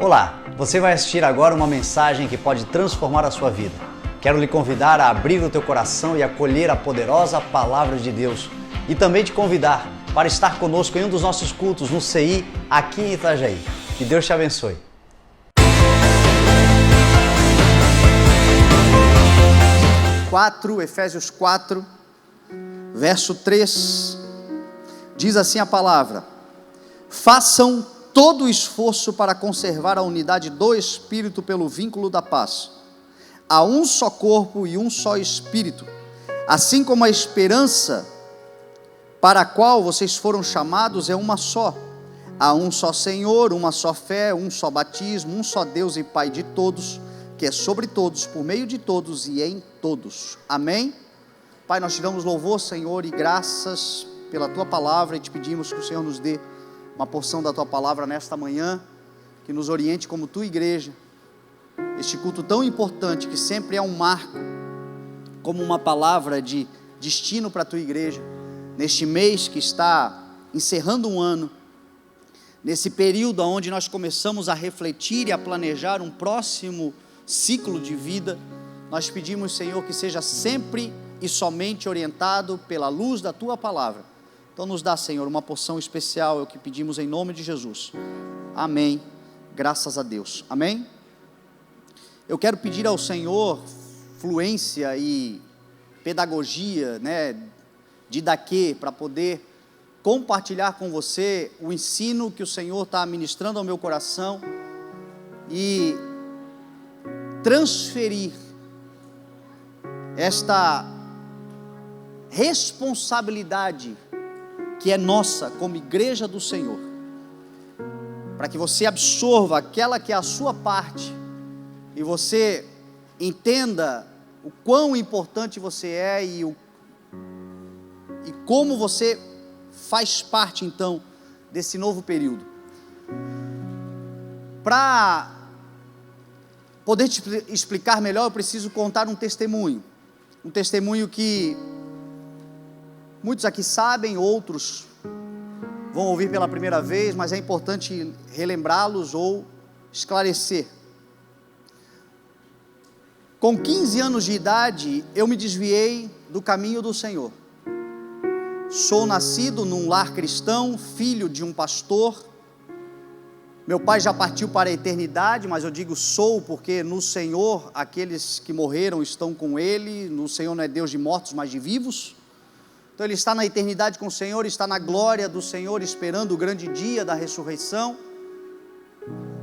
Olá, você vai assistir agora uma mensagem que pode transformar a sua vida. Quero lhe convidar a abrir o teu coração e acolher a poderosa Palavra de Deus. E também te convidar para estar conosco em um dos nossos cultos no CI, aqui em Itajaí. Que Deus te abençoe. Efésios 4, verso 3, diz assim a palavra: façam todo o esforço para conservar a unidade do Espírito pelo vínculo da paz. Há um só corpo e um só Espírito, assim como a esperança para a qual vocês foram chamados é uma só. Há um só Senhor, uma só fé, um só batismo, um só Deus e Pai de todos, que é sobre todos, por meio de todos e em todos. Amém? Pai, nós te damos louvor, Senhor, e graças pela Tua palavra, e te pedimos que o Senhor nos dê uma porção da Tua palavra nesta manhã, que nos oriente como Tua igreja, este culto tão importante, que sempre é um marco, como uma palavra de destino para a Tua igreja, neste mês que está encerrando um ano, nesse período onde nós começamos a refletir e a planejar um próximo ciclo de vida. Nós pedimos, Senhor, que seja sempre e somente orientado pela luz da Tua palavra. Então nos dá, Senhor, uma porção especial, é o que pedimos em nome de Jesus. Amém, graças a Deus. Amém? Eu quero pedir ao Senhor fluência e pedagogia, didaquê, para poder compartilhar com você o ensino que o Senhor está ministrando ao meu coração e transferir esta responsabilidade que é nossa como igreja do Senhor, para que você absorva aquela que é a sua parte e você entenda o quão importante você é e como você faz parte então desse novo período. Para poder te explicar melhor, eu preciso contar um testemunho que muitos aqui sabem, outros vão ouvir pela primeira vez, mas é importante relembrá-los ou esclarecer. Com 15 anos de idade, eu me desviei do caminho do Senhor. Sou nascido num lar cristão, filho de um pastor. Meu pai já partiu para a eternidade, mas eu digo sou porque no Senhor aqueles que morreram estão com Ele. No Senhor não é Deus de mortos, mas de vivos. Então Ele está na eternidade com o Senhor, está na glória do Senhor, esperando o grande dia da ressurreição.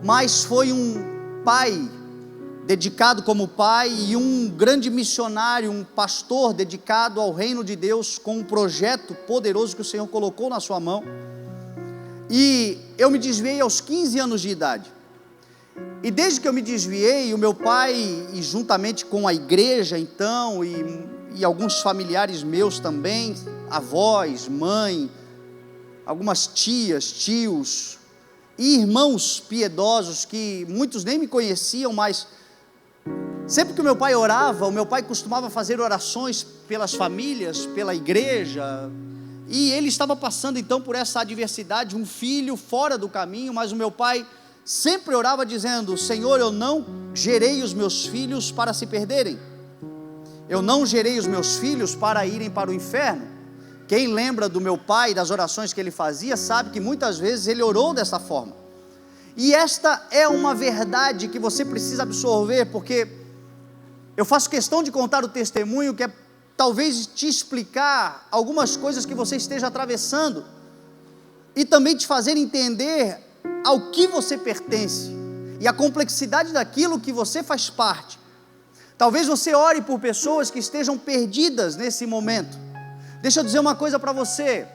Mas foi um pai dedicado como pai e um grande missionário, um pastor dedicado ao reino de Deus, com um projeto poderoso que o Senhor colocou na sua mão. E eu me desviei aos 15 anos de idade. E desde que eu me desviei, o meu pai, e juntamente com a igreja então, e alguns familiares meus também, avós, mãe, algumas tias, tios, e irmãos piedosos que muitos nem me conheciam, mas sempre que o meu pai orava, o meu pai costumava fazer orações pelas famílias, pela igreja, e ele estava passando então por essa adversidade, um filho fora do caminho, mas o meu pai sempre orava dizendo: Senhor, eu não gerei os meus filhos para se perderem, eu não gerei os meus filhos para irem para o inferno. Quem lembra do meu pai, das orações que ele fazia, sabe que muitas vezes ele orou dessa forma, e esta é uma verdade que você precisa absorver, porque eu faço questão de contar o testemunho que é talvez te explicar algumas coisas que você esteja atravessando e também te fazer entender ao que você pertence e a complexidade daquilo que você faz parte. Talvez você ore por pessoas que estejam perdidas nesse momento. Deixa eu dizer uma coisa para você: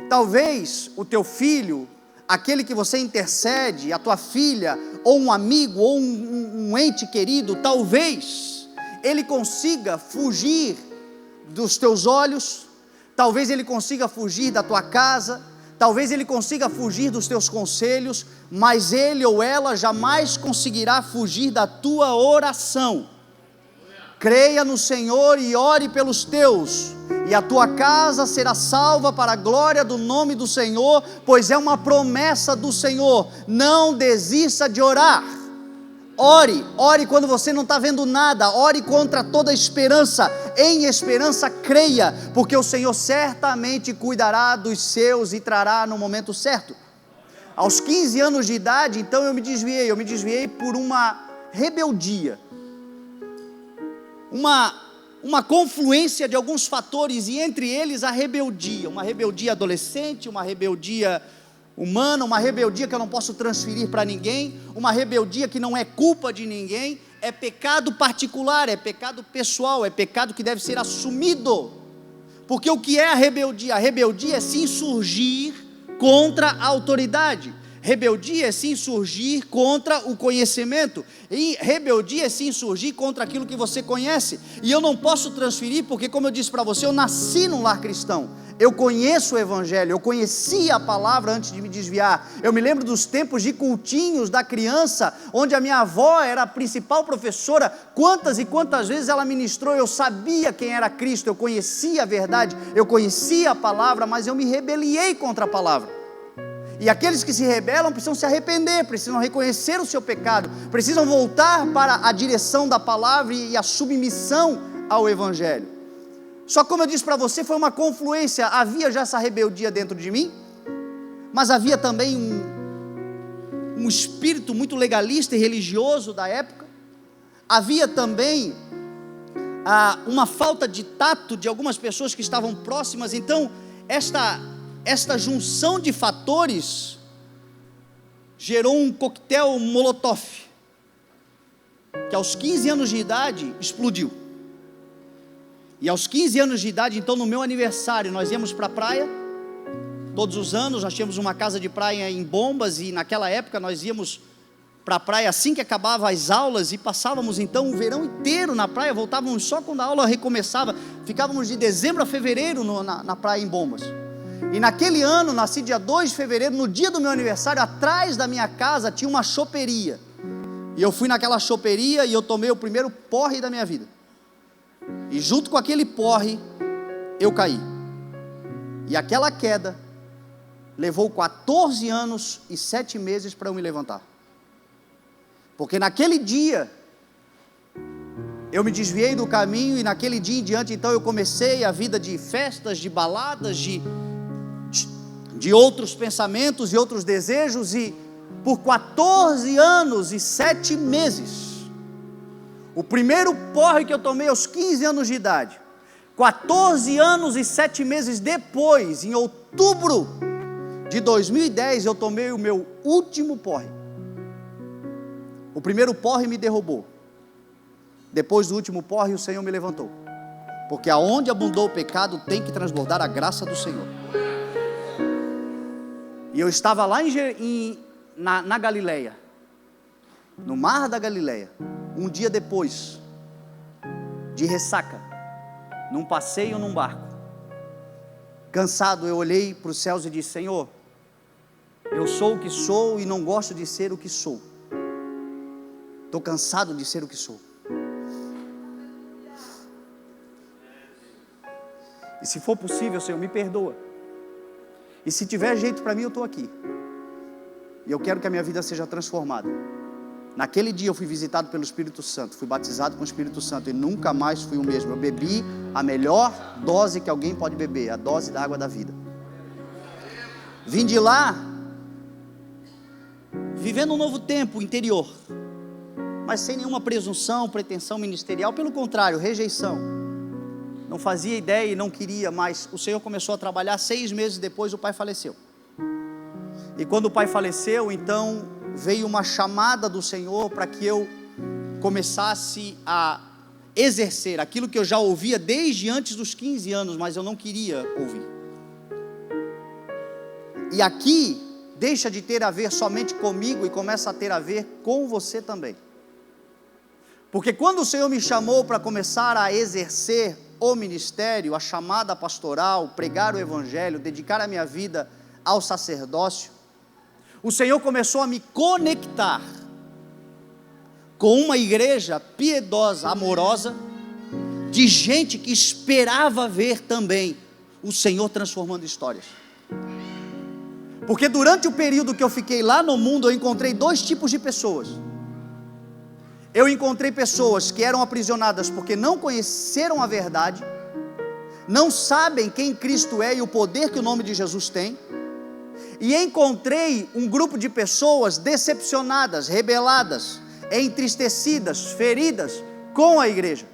talvez o teu filho, aquele que você intercede, a tua filha, ou um amigo, ou um ente querido, talvez ele consiga fugir dos teus olhos, talvez ele consiga fugir da tua casa, talvez ele consiga fugir dos teus conselhos, mas ele ou ela jamais conseguirá fugir da tua oração. Creia no Senhor e ore pelos teus, e a tua casa será salva para a glória do nome do Senhor, pois é uma promessa do Senhor. Não desista de orar. Ore quando você não está vendo nada, ore contra toda esperança, em esperança creia, porque o Senhor certamente cuidará dos seus e trará no momento certo. Aos 15 anos de idade, então eu me desviei por uma rebeldia, uma confluência de alguns fatores, e entre eles a rebeldia, uma rebeldia adolescente, uma rebeldia humana, uma rebeldia que eu não posso transferir para ninguém, uma rebeldia que não é culpa de ninguém, é pecado particular, é pecado pessoal, é pecado que deve ser assumido. Porque o que é a rebeldia? A rebeldia é se insurgir contra a autoridade, rebeldia é se insurgir contra o conhecimento, e rebeldia é se insurgir contra aquilo que você conhece, e eu não posso transferir, porque como eu disse para você, eu nasci num lar cristão, eu conheço o Evangelho, eu conhecia a palavra antes de me desviar. Eu me lembro dos tempos de cultinhos da criança, onde a minha avó era a principal professora, quantas e quantas vezes ela ministrou, eu sabia quem era Cristo, eu conhecia a verdade, eu conhecia a palavra, mas eu me rebeliei contra a palavra. E aqueles que se rebelam precisam se arrepender, precisam reconhecer o seu pecado, precisam voltar para a direção da palavra e a submissão ao Evangelho. Só como eu disse para você, foi uma confluência, havia já essa rebeldia dentro de mim, mas havia também um espírito muito legalista e religioso da época, havia também uma falta de tato de algumas pessoas que estavam próximas. Então esta junção de fatores gerou um coquetel molotov, que aos 15 anos de idade explodiu. E aos 15 anos de idade, então no meu aniversário, nós íamos para a praia, todos os anos, nós tínhamos uma casa de praia em Bombas, e naquela época nós íamos para a praia assim que acabava as aulas, e passávamos então o verão inteiro na praia, voltávamos só quando a aula recomeçava, ficávamos de dezembro a fevereiro na praia em Bombas. E naquele ano, nasci dia 2 de fevereiro, no dia do meu aniversário, atrás da minha casa tinha uma choperia, e eu fui naquela choperia e eu tomei o primeiro porre da minha vida. E junto com aquele porre, eu caí. E aquela queda levou 14 anos e 7 meses para eu me levantar. Porque naquele dia, eu me desviei do caminho, e naquele dia em diante, então eu comecei a vida de festas, de baladas, de outros pensamentos e outros desejos, e por 14 anos e 7 meses, o primeiro porre que eu tomei aos 15 anos de idade, 14 anos e 7 meses depois, em outubro de 2010, eu tomei o meu último porre. O primeiro porre me derrubou. Depois do último porre, o Senhor me levantou. Porque aonde abundou o pecado, tem que transbordar a graça do Senhor. E eu estava lá na Galileia, no mar da Galileia, um dia depois, de ressaca, num passeio num barco, cansado, eu olhei para os céus e disse: Senhor, eu sou o que sou e não gosto de ser o que sou, estou cansado de ser o que sou, e se for possível, Senhor, me perdoa, e se tiver jeito para mim, eu estou aqui, e eu quero que a minha vida seja transformada. Naquele dia eu fui visitado pelo Espírito Santo, fui batizado com o Espírito Santo, e nunca mais fui o mesmo. Eu bebi a melhor dose que alguém pode beber, a dose da água da vida. Vim de lá, vivendo um novo tempo interior, mas sem nenhuma presunção, pretensão ministerial, pelo contrário, rejeição. Não fazia ideia e não queria, mas o Senhor começou a trabalhar. 6 meses depois o pai faleceu. E quando o pai faleceu, então veio uma chamada do Senhor para que eu começasse a exercer aquilo que eu já ouvia desde antes dos 15 anos, mas eu não queria ouvir. E aqui deixa de ter a ver somente comigo e começa a ter a ver com você também. Porque quando o Senhor me chamou para começar a exercer o ministério, a chamada pastoral, pregar o Evangelho, dedicar a minha vida ao sacerdócio, o Senhor começou a me conectar com uma igreja piedosa, amorosa, de gente que esperava ver também o Senhor transformando histórias. Porque durante o período que eu fiquei lá no mundo, eu encontrei 2 tipos de pessoas. eu encontrei pessoas que eram aprisionadas porque não conheceram a verdade, não sabem quem Cristo é e o poder que o nome de Jesus tem, e encontrei um grupo de pessoas decepcionadas, rebeladas, entristecidas, feridas com a igreja.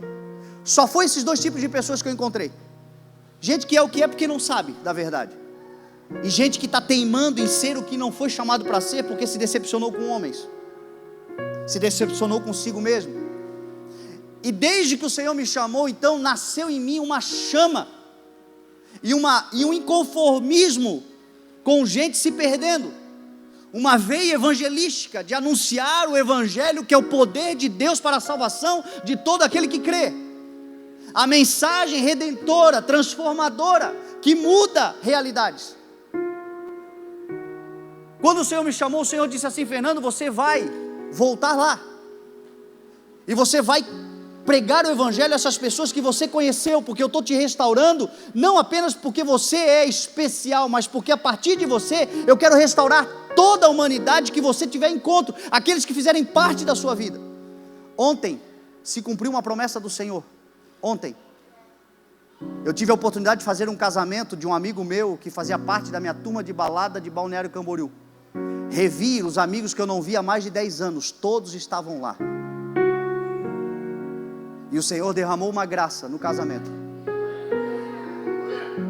Só foi esses dois tipos de pessoas que eu encontrei: gente que é o que é porque não sabe da verdade, e gente que está teimando em ser o que não foi chamado para ser porque se decepcionou com homens, se decepcionou consigo mesmo. E desde que o Senhor me chamou, então nasceu em mim uma chama e um inconformismo com gente se perdendo, uma veia evangelística de anunciar o evangelho, que é o poder de Deus para a salvação de todo aquele que crê, a mensagem redentora, transformadora, que muda realidades. Quando o Senhor me chamou, o Senhor disse assim: Fernando, você vai voltar lá, e você vai pregar o evangelho a essas pessoas que você conheceu, porque eu estou te restaurando, não apenas porque você é especial, mas porque a partir de você, eu quero restaurar toda a humanidade que você tiver encontro, aqueles que fizerem parte da sua vida. Ontem, se cumpriu uma promessa do Senhor. Ontem, eu tive a oportunidade de fazer um casamento de um amigo meu, que fazia parte da minha turma de balada de Balneário Camboriú. Revi os amigos que eu não via há mais de 10 anos, todos estavam lá. E o Senhor derramou uma graça no casamento,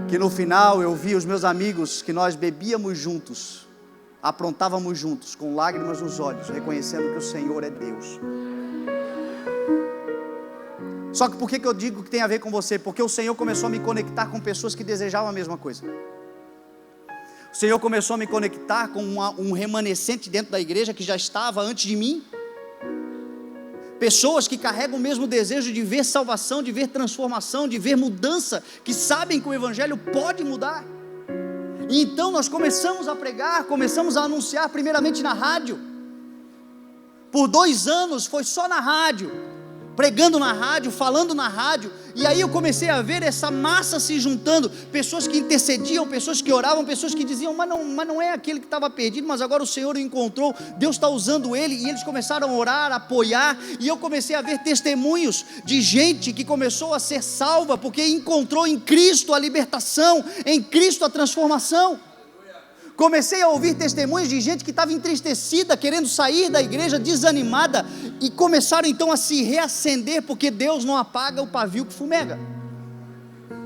que no final eu vi os meus amigos, que nós bebíamos juntos, aprontávamos juntos, com lágrimas nos olhos, reconhecendo que o Senhor é Deus. Só que por que eu digo que tem a ver com você? Porque o Senhor começou a me conectar com pessoas que desejavam a mesma coisa. O Senhor começou a me conectar com um remanescente dentro da igreja que já estava antes de mim. Pessoas que carregam o mesmo desejo de ver salvação, de ver transformação, de ver mudança, que sabem que o evangelho pode mudar. E então nós começamos a pregar, começamos a anunciar primeiramente na rádio. Por 2 anos foi só na rádio, pregando na rádio, falando na rádio, e aí eu comecei a ver essa massa se juntando, pessoas que intercediam, pessoas que oravam, pessoas que diziam, mas não é aquele que estava perdido, mas agora o Senhor o encontrou, Deus está usando ele, e eles começaram a orar, a apoiar, e eu comecei a ver testemunhos de gente que começou a ser salva, porque encontrou em Cristo a libertação, em Cristo a transformação. Comecei a ouvir testemunhos de gente que estava entristecida, querendo sair da igreja, desanimada, e começaram então a se reacender, porque Deus não apaga o pavio que fumega.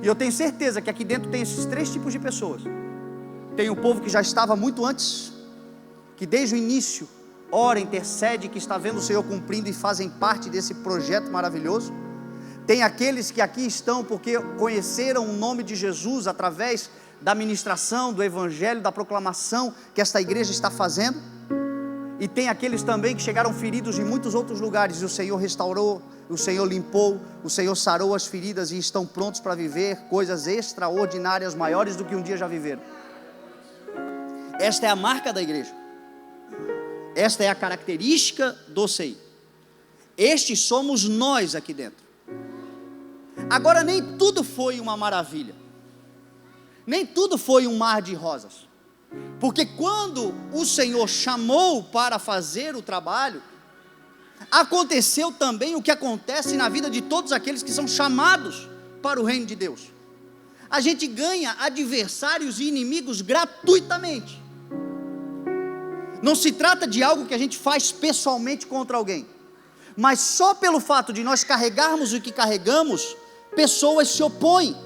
E eu tenho certeza que aqui dentro tem esses 3 tipos de pessoas. Tem o povo que já estava muito antes, que desde o início ora, intercede, que está vendo o Senhor cumprindo e fazem parte desse projeto maravilhoso. Tem aqueles que aqui estão porque conheceram o nome de Jesus através da ministração, do evangelho, da proclamação que esta igreja está fazendo. E tem aqueles também que chegaram feridos em muitos outros lugares, e o Senhor restaurou, o Senhor limpou, o Senhor sarou as feridas, e estão prontos para viver coisas extraordinárias, maiores do que um dia já viveram. Esta é a marca da igreja, esta é a característica do CI. Estes somos nós aqui dentro. Agora, nem tudo foi uma maravilha, nem tudo foi um mar de rosas, porque quando o Senhor chamou para fazer o trabalho, aconteceu também o que acontece na vida de todos aqueles que são chamados para o reino de Deus. A gente ganha adversários e inimigos gratuitamente. Não se trata de algo que a gente faz pessoalmente contra alguém, mas só pelo fato de nós carregarmos o que carregamos, pessoas se opõem.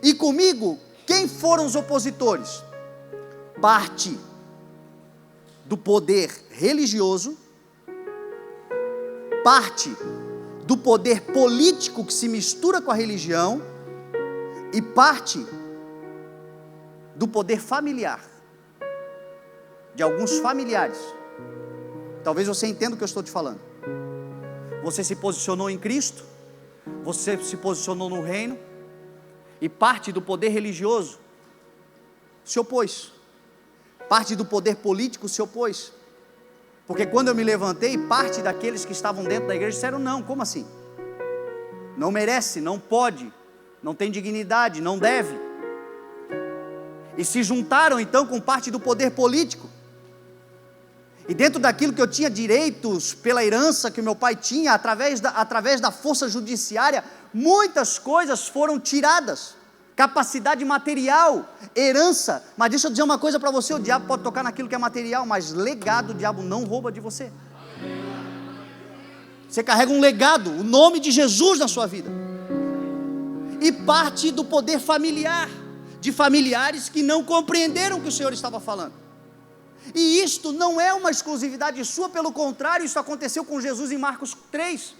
E comigo, quem foram os opositores? Parte do poder religioso, parte do poder político que se mistura com a religião, e parte do poder familiar, de alguns familiares. Talvez você entenda o que eu estou te falando. Você se posicionou em Cristo, você se posicionou no reino, e parte do poder religioso se opôs, parte do poder político se opôs, porque quando eu me levantei, parte daqueles que estavam dentro da igreja disseram: não, como assim? Não merece, não pode, não tem dignidade, não deve. E se juntaram então com parte do poder político, E dentro daquilo que eu tinha direitos pela herança que o meu pai tinha, através da força judiciária, muitas coisas foram tiradas. Capacidade material, herança. Mas deixa eu dizer uma coisa para você: o diabo pode tocar naquilo que é material, mas legado o diabo não rouba de você. Você carrega um legado, o nome de Jesus na sua vida. E parte do poder familiar, de familiares que não compreenderam o que o Senhor estava falando. E isto não é uma exclusividade sua, pelo contrário, isso aconteceu com Jesus em Marcos 3.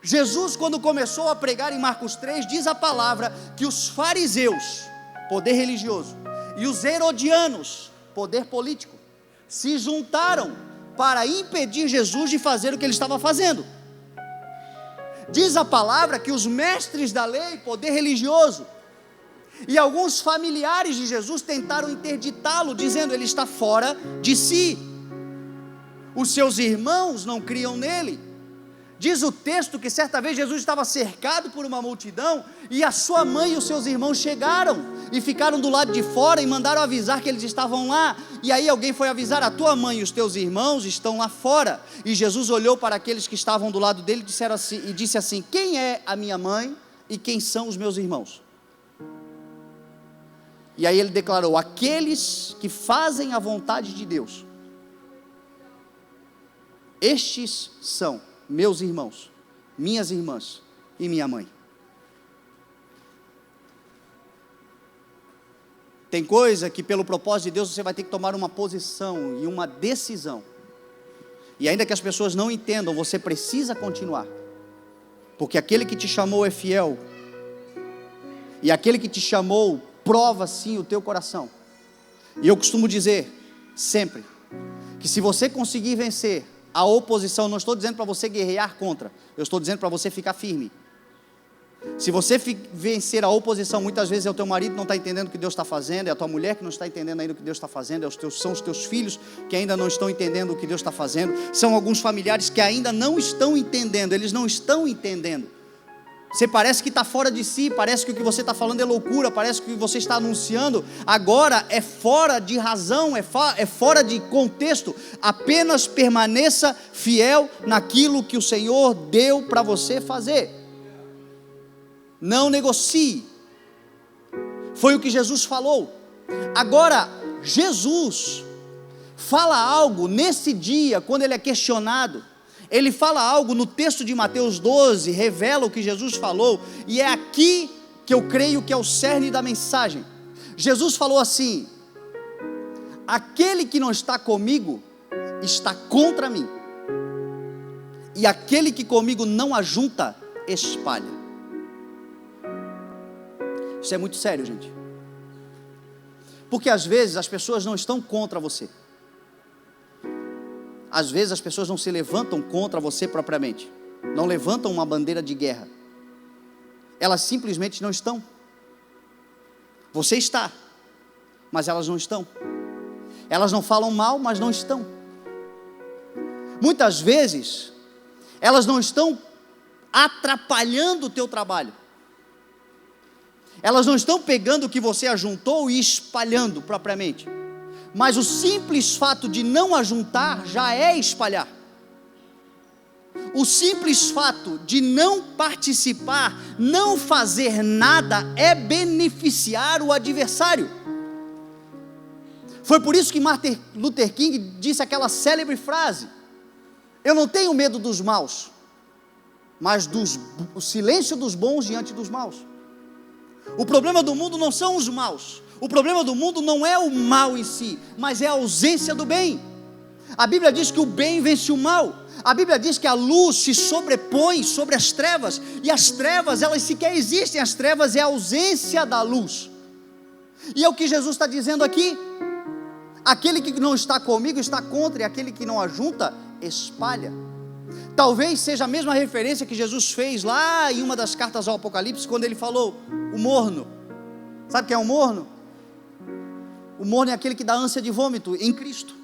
Jesus, quando começou a pregar em Marcos 3, diz a palavra que os fariseus, poder religioso, e os herodianos, poder político, se juntaram para impedir Jesus de fazer o que ele estava fazendo. Diz a palavra que os mestres da lei, poder religioso, e alguns familiares de Jesus tentaram interditá-lo, dizendo: ele está fora de si, os seus irmãos não criam nele. Diz o texto que certa vez Jesus estava cercado por uma multidão, e a sua mãe e os seus irmãos chegaram, e ficaram do lado de fora, e mandaram avisar que eles estavam lá. E aí alguém foi avisar: a tua mãe e os teus irmãos estão lá fora. E Jesus olhou para aqueles que estavam do lado dele e disse assim: quem é a minha mãe e quem são os meus irmãos? E aí ele declarou: aqueles que fazem a vontade de Deus, estes são meus irmãos, minhas irmãs e minha mãe. Tem coisa que pelo propósito de Deus você vai ter que tomar uma posição e uma decisão, e ainda que as pessoas não entendam, você precisa continuar, porque aquele que te chamou é fiel, e aquele que te chamou prova sim o teu coração. E eu costumo dizer sempre que se você conseguir vencer a oposição, não estou dizendo para você guerrear contra, eu estou dizendo para você ficar firme. Se você vencer a oposição, muitas vezes é o teu marido que não está entendendo o que Deus está fazendo, é a tua mulher que não está entendendo ainda o que Deus está fazendo, são os teus filhos que ainda não estão entendendo o que Deus está fazendo, são alguns familiares que ainda não estão entendendo, eles não estão entendendo. Você parece que está fora de si, parece que o que você está falando é loucura, parece que o que você está anunciando agora é fora de razão, é fora de contexto. Apenas permaneça fiel naquilo que o Senhor deu para você fazer. Não negocie. Foi o que Jesus falou. Agora, Jesus fala algo nesse dia, quando ele é questionado. Ele fala algo no texto de Mateus 12, revela o que Jesus falou, e é aqui que eu creio que é o cerne da mensagem. Jesus falou assim: aquele que não está comigo, está contra mim, e aquele que comigo não ajunta, espalha. Isso é muito sério, gente, porque às vezes as pessoas não estão contra você. Às vezes as pessoas não se levantam contra você propriamente, não levantam uma bandeira de guerra, elas simplesmente não estão. Você está, mas elas não estão. Elas não falam mal, mas não estão. Muitas vezes elas não estão atrapalhando o teu trabalho, elas não estão pegando o que você ajuntou e espalhando propriamente, mas o simples fato de não ajuntar já é espalhar. O simples fato de não participar, não fazer nada, é beneficiar o adversário. Foi por isso que Martin Luther King disse aquela célebre frase: eu não tenho medo dos maus, mas o silêncio dos bons diante dos maus. O problema do mundo não são os maus, o problema do mundo não é o mal em si, mas é a ausência do bem. A Bíblia diz que o bem vence o mal. A Bíblia diz que a luz se sobrepõe sobre as trevas, e as trevas, elas sequer existem. As trevas é a ausência da luz, e é o que Jesus está dizendo aqui: aquele que não está comigo está contra, e aquele que não ajunta, espalha. Talvez seja a mesma referência que Jesus fez lá em uma das cartas ao Apocalipse, quando ele falou o morno. Sabe o que é o morno? O morno é aquele que dá ânsia de vômito em Cristo.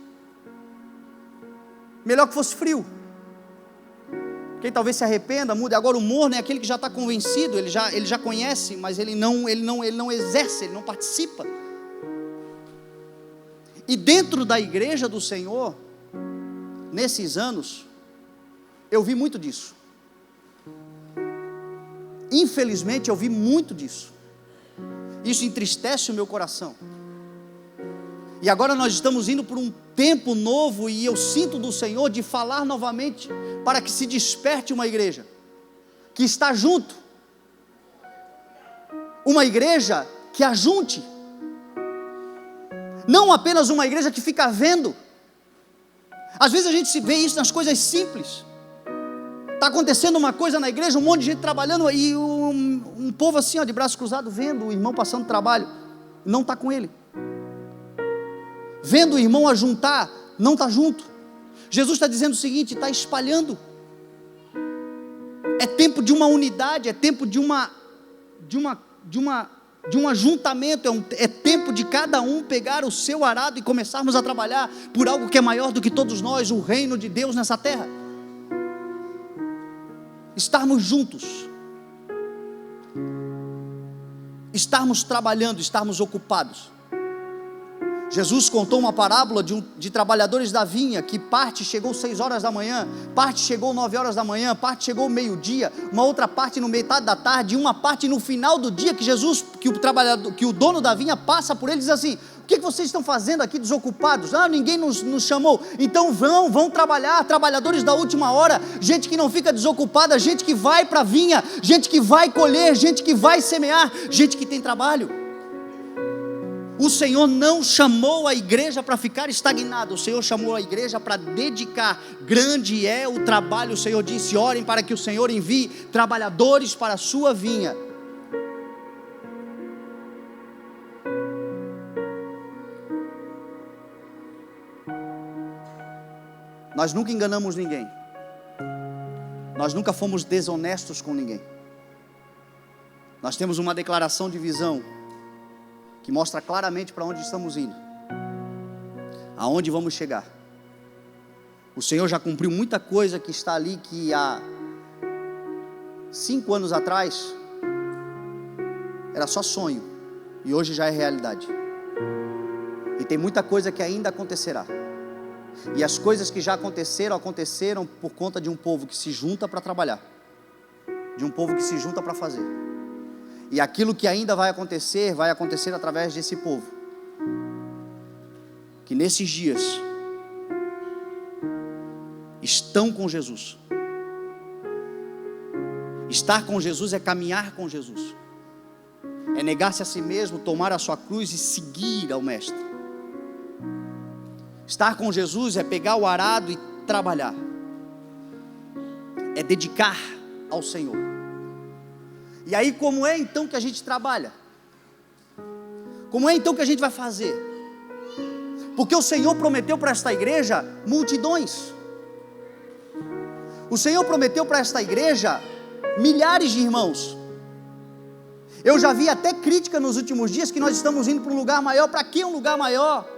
Melhor que fosse frio. Quem talvez se arrependa, mude. Agora o morno é aquele que já está convencido, ele já conhece, mas ele não exerce, ele não participa. E dentro da igreja do Senhor, nesses anos, eu vi muito disso. Infelizmente eu vi muito disso. Isso entristece o meu coração. E agora nós estamos indo por um tempo novo, e eu sinto do Senhor de falar novamente, para que se desperte uma igreja que está junto, uma igreja que ajunte, não apenas uma igreja que fica vendo. Às vezes a gente se vê isso nas coisas simples. Está acontecendo uma coisa na igreja, um monte de gente trabalhando, e um povo assim, ó, de braço cruzado, vendo o irmão passando trabalho, não está com ele, vendo o irmão ajuntar, não está junto. Jesus está dizendo o seguinte: está espalhando. É tempo de uma unidade, é tempo de um ajuntamento, é tempo de cada um pegar o seu arado e começarmos a trabalhar por algo que é maior do que todos nós, o reino de Deus nessa terra. Estarmos juntos, estarmos trabalhando, estarmos ocupados. Jesus contou uma parábola de trabalhadores da vinha, que parte chegou 6 horas da manhã, parte chegou 9 horas da manhã, parte chegou meio-dia, uma outra parte no metade da tarde, e uma parte no final do dia, que o dono da vinha passa por ele e diz assim: o que vocês estão fazendo aqui desocupados? Ninguém nos chamou. Então vão trabalhar, trabalhadores da última hora, gente que não fica desocupada, gente que vai para a vinha, gente que vai colher, gente que vai semear, gente que tem trabalho. O Senhor não chamou a igreja para ficar estagnada, o Senhor chamou a igreja para dedicar. Grande é o trabalho. O Senhor disse: orem para que o Senhor envie trabalhadores para a sua vinha. Nós nunca enganamos ninguém, nós nunca fomos desonestos com ninguém. Nós temos uma declaração de visão que mostra claramente para onde estamos indo, aonde vamos chegar. O Senhor já cumpriu muita coisa que está ali, que há 5 anos atrás era só sonho, e hoje já é realidade. E tem muita coisa que ainda acontecerá. E as coisas que já aconteceram por conta de um povo que se junta para trabalhar, de um povo que se junta para fazer. E aquilo que ainda vai acontecer através desse povo, que nesses dias estão com Jesus. Estar com Jesus é caminhar com Jesus, é negar-se a si mesmo, tomar a sua cruz e seguir ao Mestre. Estar com Jesus é pegar o arado e trabalhar, é dedicar ao Senhor. E aí, como é então que a gente trabalha? Como é então que a gente vai fazer? Porque o Senhor prometeu para esta igreja multidões. O Senhor prometeu para esta igreja milhares de irmãos. Eu já vi até crítica nos últimos dias que nós estamos indo para um lugar maior. Para que um lugar maior?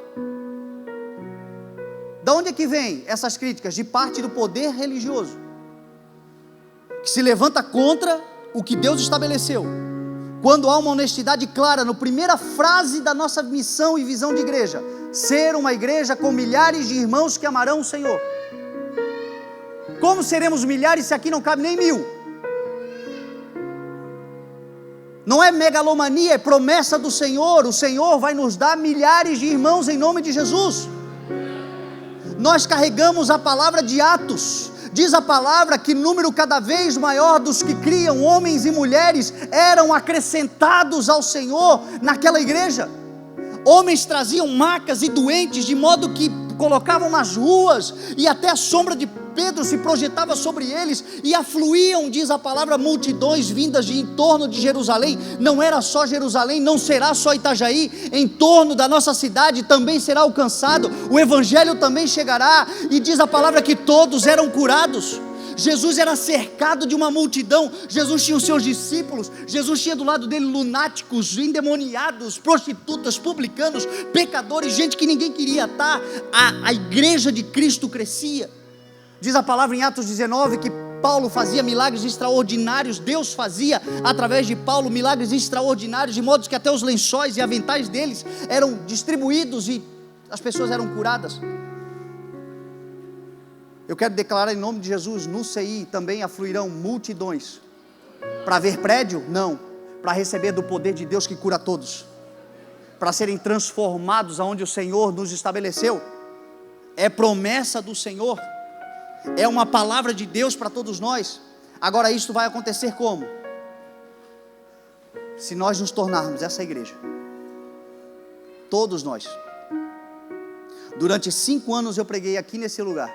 Da onde é que vem essas críticas? De parte do poder religioso, que se levanta contra o que Deus estabeleceu. Quando há uma honestidade clara na primeira frase da nossa missão e visão de igreja: ser uma igreja com milhares de irmãos que amarão o Senhor. Como seremos milhares se aqui não cabe nem 1000? Não é megalomania, é promessa do Senhor. O Senhor vai nos dar milhares de irmãos em nome de Jesus. Nós carregamos a palavra de Atos. Diz a palavra que número cada vez maior dos que criam, homens e mulheres, eram acrescentados ao Senhor naquela igreja. Homens traziam macas e doentes, de modo que colocavam nas ruas, e até a sombra de Pedro se projetava sobre eles, e afluíam, diz a palavra, multidões vindas de em torno de Jerusalém. Não era só Jerusalém, não será só Itajaí, em torno da nossa cidade também será alcançado, o evangelho também chegará, e diz a palavra que todos eram curados. Jesus era cercado de uma multidão. Jesus tinha os seus discípulos, Jesus tinha do lado dele lunáticos, endemoniados, prostitutas, publicanos, pecadores, gente que ninguém queria estar. A igreja de Cristo crescia. Diz a palavra em Atos 19 que Paulo fazia milagres extraordinários. Deus fazia através de Paulo milagres extraordinários, de modo que até os lençóis e aventais deles eram distribuídos e as pessoas eram curadas. Eu quero declarar em nome de Jesus, no CI também afluirão multidões. Para ver prédio? Não. Para receber do poder de Deus que cura todos. Para serem transformados aonde o Senhor nos estabeleceu. É promessa do Senhor. É uma palavra de Deus para todos nós. Agora isso vai acontecer como? Se nós nos tornarmos essa igreja. Todos nós. Durante 5 anos eu preguei aqui nesse lugar.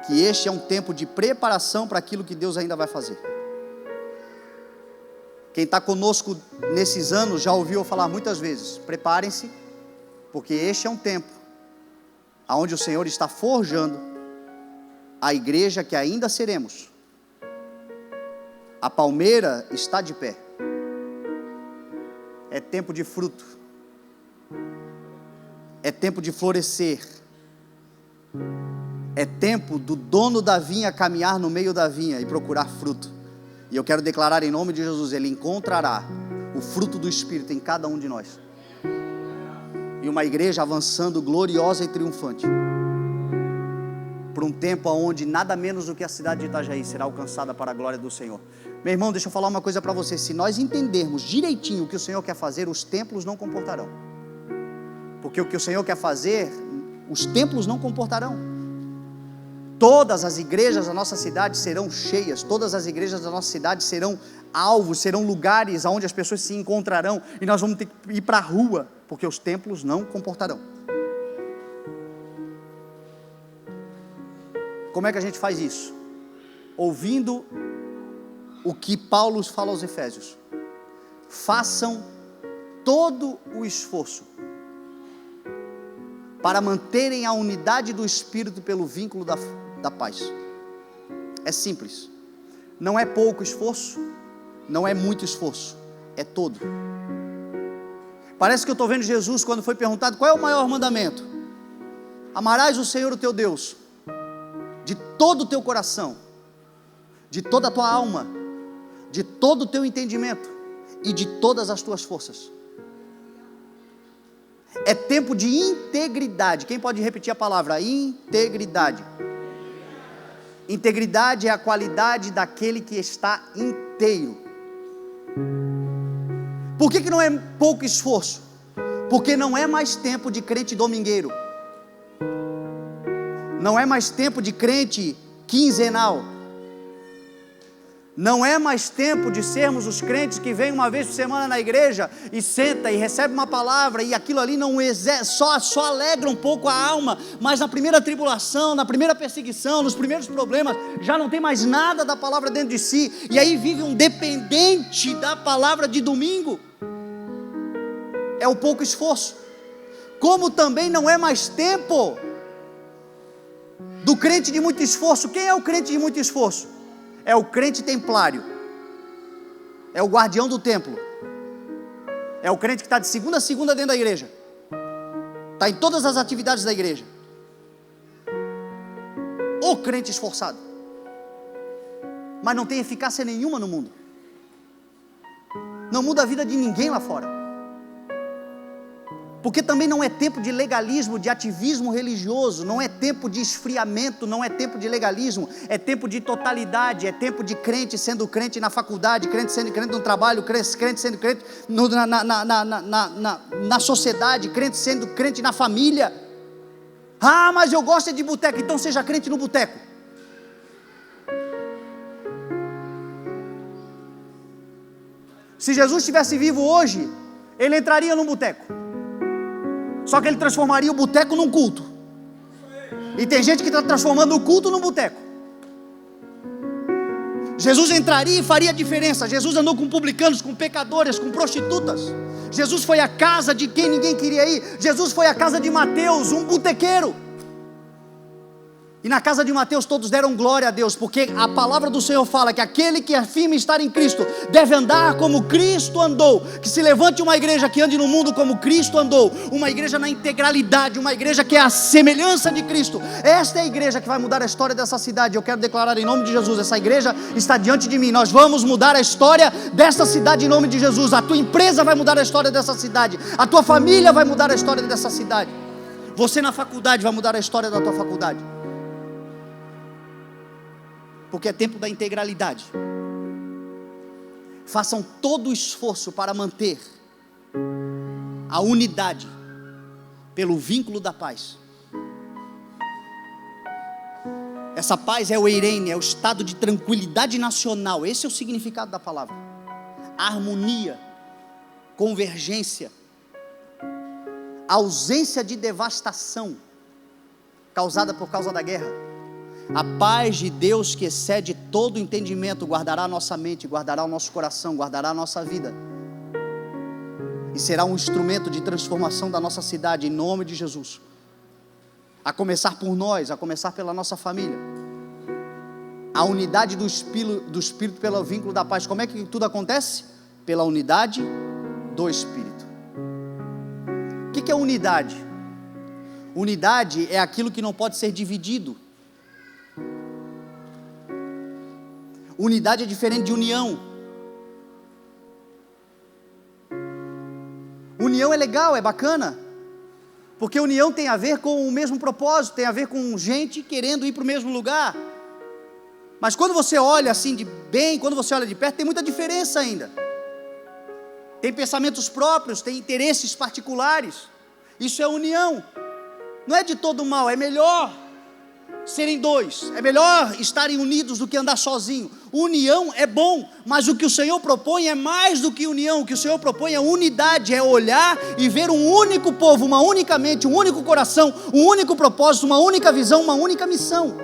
Que este é um tempo de preparação para aquilo que Deus ainda vai fazer. Quem está conosco nesses anos já ouviu eu falar muitas vezes. Preparem-se, porque este é um tempo onde o Senhor está forjando a igreja que ainda seremos. A palmeira está de pé. É tempo de fruto. É tempo de florescer. É tempo do dono da vinha caminhar no meio da vinha e procurar fruto. E eu quero declarar em nome de Jesus, Ele encontrará o fruto do Espírito em cada um de nós. E uma igreja avançando gloriosa e triunfante. Por um tempo onde nada menos do que a cidade de Itajaí será alcançada para a glória do Senhor. Meu irmão, deixa eu falar uma coisa para você. Se nós entendermos direitinho o que o Senhor quer fazer, os templos não comportarão. Porque o que o Senhor quer fazer, os templos não comportarão. Todas as igrejas da nossa cidade serão cheias. Todas as igrejas da nossa cidade serão alvos, serão lugares onde as pessoas se encontrarão. E nós vamos ter que ir para a rua, porque os templos não comportarão. Como é que a gente faz isso? Ouvindo o que Paulo fala aos Efésios. Façam todo o esforço para manterem a unidade do Espírito pelo vínculo da paz. É simples. Não é pouco esforço, não é muito esforço, é todo. Parece que eu estou vendo Jesus quando foi perguntado qual é o maior mandamento. Amarás o Senhor o teu Deus de todo o teu coração, de toda a tua alma, de todo o teu entendimento e de todas as tuas forças. É tempo de integridade. Quem pode repetir a palavra? Integridade. Integridade é a qualidade daquele que está inteiro. Por que não é pouco esforço? Porque não é mais tempo de crente domingueiro. Não é mais tempo de crente quinzenal. Não é mais tempo de sermos os crentes que vêm uma vez por semana na igreja e senta e recebe uma palavra e aquilo ali não só alegra um pouco a alma, mas na primeira tribulação, na primeira perseguição, nos primeiros problemas, já não tem mais nada da palavra dentro de si, e aí vive um dependente da palavra de domingo. É o pouco esforço. Como também não é mais tempo do crente de muito esforço. Quem é o crente de muito esforço? É o crente templário, é o guardião do templo, é o crente que está de segunda a segunda dentro da igreja, está em todas as atividades da igreja. O crente esforçado, mas não tem eficácia nenhuma no mundo, não muda a vida de ninguém lá fora. Porque também não é tempo de legalismo, de ativismo religioso, não é tempo de esfriamento, não é tempo de legalismo, é tempo de totalidade, é tempo de crente sendo crente na faculdade, crente sendo crente no trabalho, crente sendo crente na sociedade, crente sendo crente na família. Ah, mas eu gosto de boteco, então seja crente no boteco. Se Jesus estivesse vivo hoje, ele entraria num boteco. Só que ele transformaria o boteco num culto. E tem gente que está transformando o culto num boteco. Jesus entraria e faria diferença. Jesus andou com publicanos, com pecadores, com prostitutas. Jesus foi à casa de quem ninguém queria ir. Jesus foi à casa de Mateus, um botequeiro. E na casa de Mateus todos deram glória a Deus, porque a palavra do Senhor fala que aquele que afirma estar em Cristo deve andar como Cristo andou. Que se levante uma igreja que ande no mundo como Cristo andou, uma igreja na integralidade, uma igreja que é a semelhança de Cristo. Esta é a igreja que vai mudar a história dessa cidade. Eu quero declarar em nome de Jesus, essa igreja está diante de mim. Nós vamos mudar a história desta cidade em nome de Jesus. A tua empresa vai mudar a história dessa cidade, a tua família vai mudar a história dessa cidade, você na faculdade vai mudar a história da tua faculdade. porque é tempo da integralidade. Façam todo o esforço para manter a unidade pelo vínculo da paz. Essa paz é o eirene, é o estado de tranquilidade nacional. Esse é o significado da palavra. Harmonia, convergência, ausência de devastação causada por causa da guerra. A paz de Deus, que excede todo entendimento, guardará a nossa mente, guardará o nosso coração, guardará a nossa vida, e será um instrumento de transformação da nossa cidade, em nome de Jesus. A começar por nós, a começar pela nossa família. A unidade do Espírito pelo vínculo da paz. Como é que tudo acontece? Pela unidade do Espírito. O que é unidade? Unidade é aquilo que não pode ser dividido. Unidade é diferente de união. União é legal, é bacana, porque união tem a ver com o mesmo propósito, tem a ver com gente querendo ir para o mesmo lugar. Mas quando você olha assim de bem, quando você olha de perto, tem muita diferença ainda. Tem pensamentos próprios, tem interesses particulares. Isso é união. Não é de todo mal, é melhor serem dois, é melhor estarem unidos do que andar sozinho. União é bom, mas o que o Senhor propõe é mais do que união. O que o Senhor propõe é unidade, é olhar e ver um único povo, uma única mente, um único coração, um único propósito, uma única visão, uma única missão.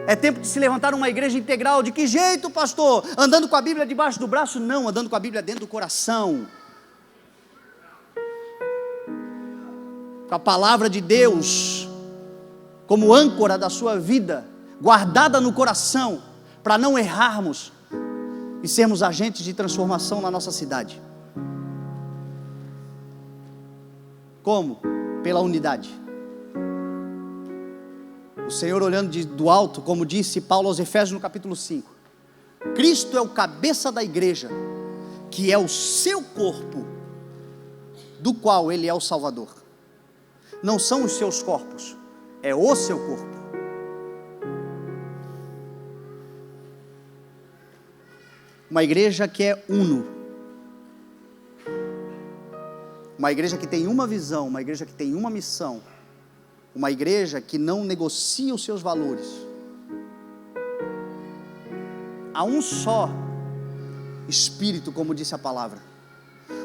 É tempo de se levantar uma igreja integral. De que jeito, pastor? Andando com a Bíblia debaixo do braço? Não, andando com a Bíblia dentro do coração. Com a palavra de Deus como âncora da sua vida, guardada no coração, para não errarmos e sermos agentes de transformação na nossa cidade. Como? Pela unidade. O Senhor olhando do alto, como disse Paulo aos Efésios no capítulo 5, Cristo é o cabeça da igreja, que é o seu corpo, do qual Ele é o Salvador. Não são os seus corpos, é o seu corpo. Uma igreja que é uno, uma igreja que tem uma visão, uma igreja que tem uma missão, uma igreja que não negocia os seus valores. Há um só Espírito, como disse a palavra,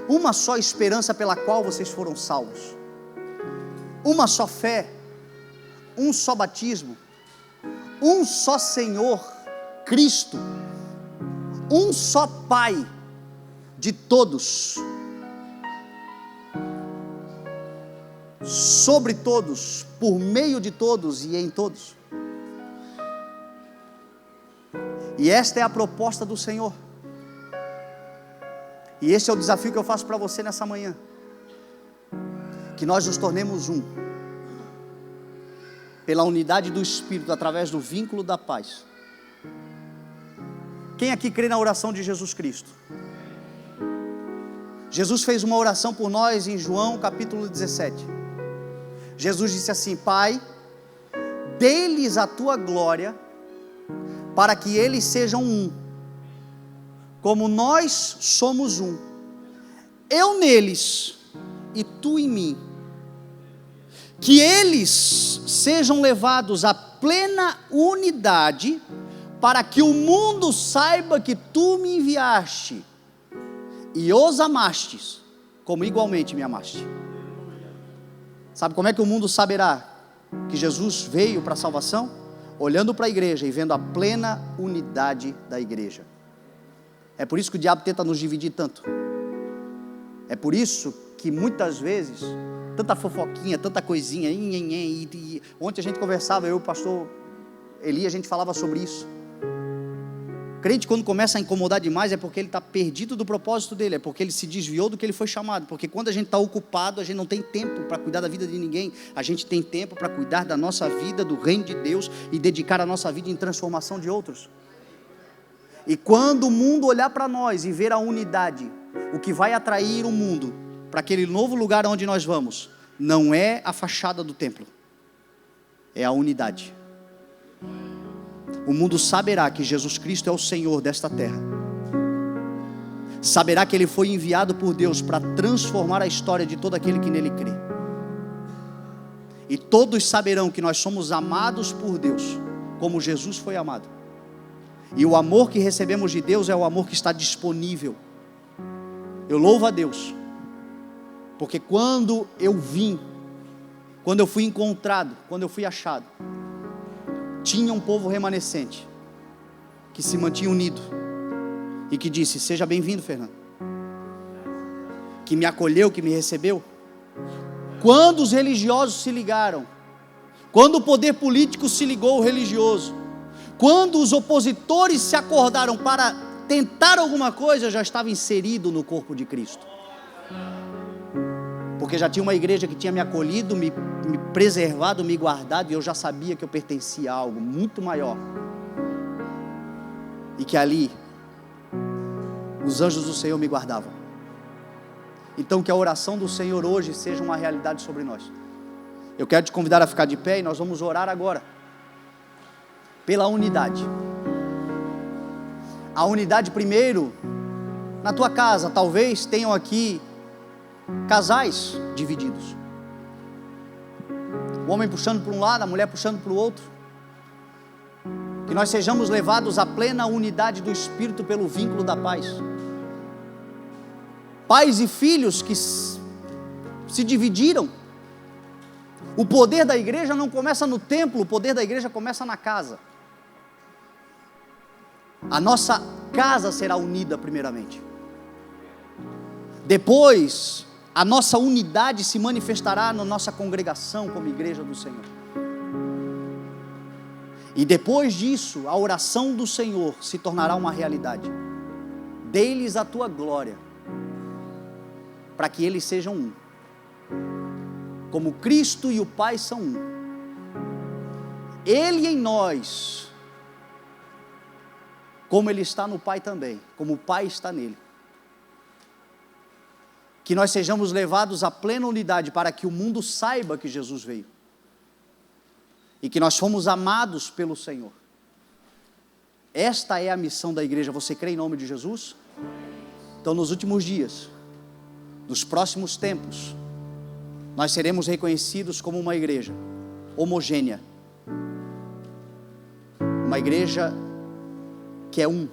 uma só esperança pela qual vocês foram salvos, uma só fé, um só batismo, um só Senhor, Cristo, um só Pai de todos, sobre todos, por meio de todos e em todos. E esta é a proposta do Senhor. E esse é o desafio que eu faço para você nessa manhã. Que nós nos tornemos um, pela unidade do Espírito, através do vínculo da paz. Quem aqui crê na oração de Jesus Cristo? Jesus fez uma oração por nós em João capítulo 17. Jesus disse assim: Pai, dê-lhes a tua glória, para que eles sejam um, como nós somos um, eu neles e tu em mim, que eles sejam levados à plena unidade, para que o mundo saiba que tu me enviaste e os amastes, como igualmente me amaste. Sabe como é que o mundo saberá que Jesus veio para a salvação? Olhando para a igreja e vendo a plena unidade da igreja. É por isso que o diabo tenta nos dividir tanto. É por isso que muitas vezes, tanta fofoquinha, tanta coisinha, e ontem a gente conversava, eu e o pastor Eli, a gente falava sobre isso. Crente, quando começa a incomodar demais, é porque ele está perdido do propósito dele, é porque ele se desviou do que ele foi chamado. Porque quando a gente está ocupado, a gente não tem tempo para cuidar da vida de ninguém. A gente tem tempo para cuidar da nossa vida, do reino de Deus, e dedicar a nossa vida em transformação de outros. E quando o mundo olhar para nós e ver a unidade, o que vai atrair o mundo para aquele novo lugar onde nós vamos, não é a fachada do templo, é a unidade. o mundo saberá que Jesus Cristo é o Senhor desta terra. Saberá que Ele foi enviado por Deus para transformar a história de todo aquele que nele crê. E todos saberão que nós somos amados por Deus, como Jesus foi amado. E o amor que recebemos de Deus é o amor que está disponível. Eu louvo a Deus, porque quando eu vim, quando eu fui encontrado, quando eu fui achado, tinha um povo remanescente, que se mantinha unido, e que disse: seja bem-vindo, Fernando, que me acolheu, que me recebeu. Quando os religiosos se ligaram, quando o poder político se ligou ao religioso, quando os opositores se acordaram para tentar alguma coisa, eu já estava inserido no corpo de Cristo, porque já tinha uma igreja que tinha me acolhido, me preservado, me guardado, e eu já sabia que eu pertencia a algo muito maior, e que ali os anjos do Senhor me guardavam. Então que a oração do Senhor hoje seja uma realidade sobre nós. Eu quero te convidar a ficar de pé e nós vamos orar agora pela unidade. A unidade primeiro, na tua casa, talvez tenham aqui casais divididos. O homem puxando para um lado, a mulher puxando para o outro. Que nós sejamos levados à plena unidade do Espírito pelo vínculo da paz. Pais e filhos que se dividiram. O poder da igreja não começa no templo, o poder da igreja começa na casa. A nossa casa será unida primeiramente. Depois, a nossa unidade se manifestará na nossa congregação como igreja do Senhor. E depois disso, a oração do Senhor se tornará uma realidade. Dê-lhes a tua glória, para que eles sejam um, como Cristo e o Pai são um. Ele em nós, como Ele está no Pai também, como o Pai está nele. Que nós sejamos levados à plena unidade, para que o mundo saiba que Jesus veio, e que nós fomos amados pelo Senhor. Esta é a missão da igreja. Você crê em nome de Jesus? Então, nos últimos dias, nos próximos tempos, nós seremos reconhecidos como uma igreja homogênea, uma igreja que é um.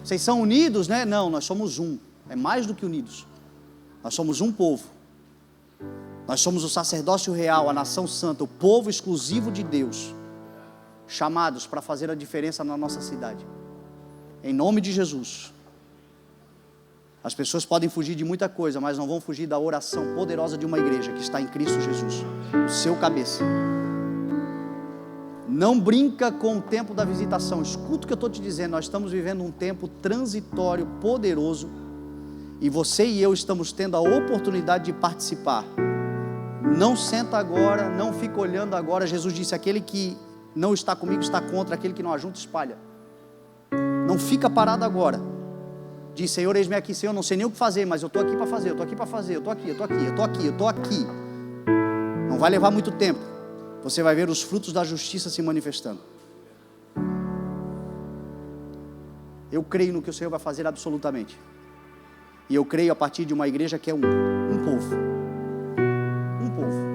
Vocês são unidos, né? Não, nós somos um, é mais do que unidos. Nós somos um povo, nós somos o sacerdócio real, a nação santa, o povo exclusivo de Deus, chamados para fazer a diferença na nossa cidade, em nome de Jesus. As pessoas podem fugir de muita coisa, mas não vão fugir da oração poderosa de uma igreja que está em Cristo Jesus, o seu cabeça. Não brinca com o tempo da visitação. Escuta o que eu estou te dizendo. Nós estamos vivendo um tempo transitório, poderoso, e você e eu estamos tendo a oportunidade de participar. Não senta agora, não fica olhando agora. Jesus disse: aquele que não está comigo está contra, aquele que não ajunta espalha. Não fica parado agora. Diz: Senhor, eis-me aqui. Senhor, não sei nem o que fazer, mas eu estou aqui para fazer, eu estou aqui para fazer, eu estou aqui, eu estou aqui, eu estou aqui, eu estou aqui. Não vai levar muito tempo, você vai ver os frutos da justiça se manifestando. Eu creio no que o Senhor vai fazer absolutamente, e eu creio a partir de uma igreja que é um povo, um povo.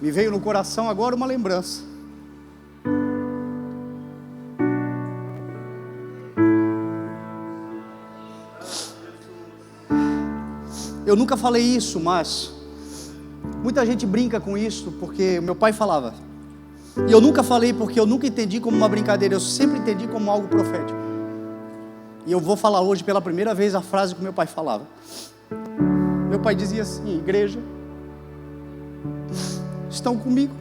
Me veio no coração agora uma lembrança. Eu nunca falei isso, mas muita gente brinca com isso, porque meu pai falava. E eu nunca falei, porque eu nunca entendi como uma brincadeira, eu sempre entendi como algo profético. E eu vou falar hoje pela primeira vez a frase que meu pai falava. Meu pai dizia assim: igreja, estão comigo?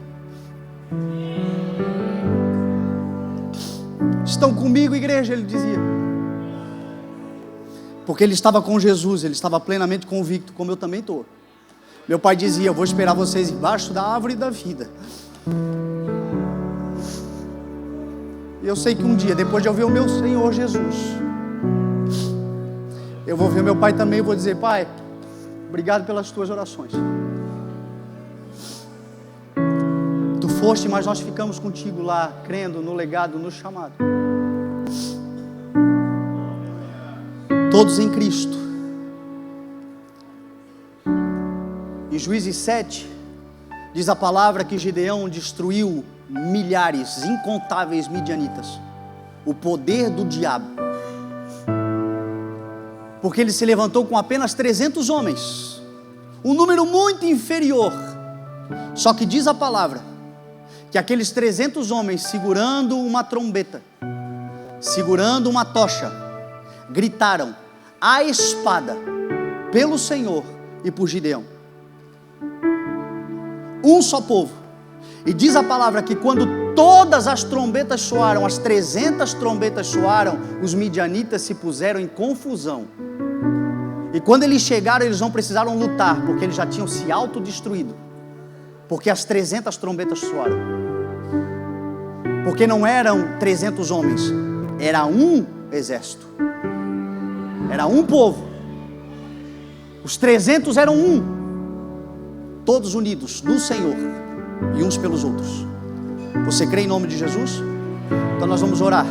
Estão comigo, igreja? Ele dizia. Porque ele estava com Jesus, ele estava plenamente convicto, como eu também estou. Meu pai dizia: eu vou esperar vocês embaixo da árvore da vida. E eu sei que um dia, depois de eu ver o meu Senhor Jesus, eu vou ver meu pai também e vou dizer: pai, obrigado pelas tuas orações. Tu foste, mas nós ficamos contigo lá, crendo no legado, no chamado. Todos em Cristo. Em Juízes 7, diz a palavra que Gideão destruiu milhares, incontáveis midianitas. O poder do diabo. Porque ele se levantou com apenas 300 homens. Um número muito inferior. Só que diz a palavra que aqueles 300 homens, segurando uma trombeta, segurando uma tocha, gritaram: a espada, pelo Senhor e por Gideão. Um só povo. E diz a palavra que quando todas as trombetas soaram, as 300 trombetas soaram, os midianitas se puseram em confusão. E quando eles chegaram, eles não precisaram lutar, porque eles já tinham se autodestruído. Porque as 300 trombetas soaram. Porque não eram 300 homens, era um exército. Era um povo. Os 300 eram um. Todos unidos no Senhor e uns pelos outros. Você crê em nome de Jesus? Então nós vamos orar.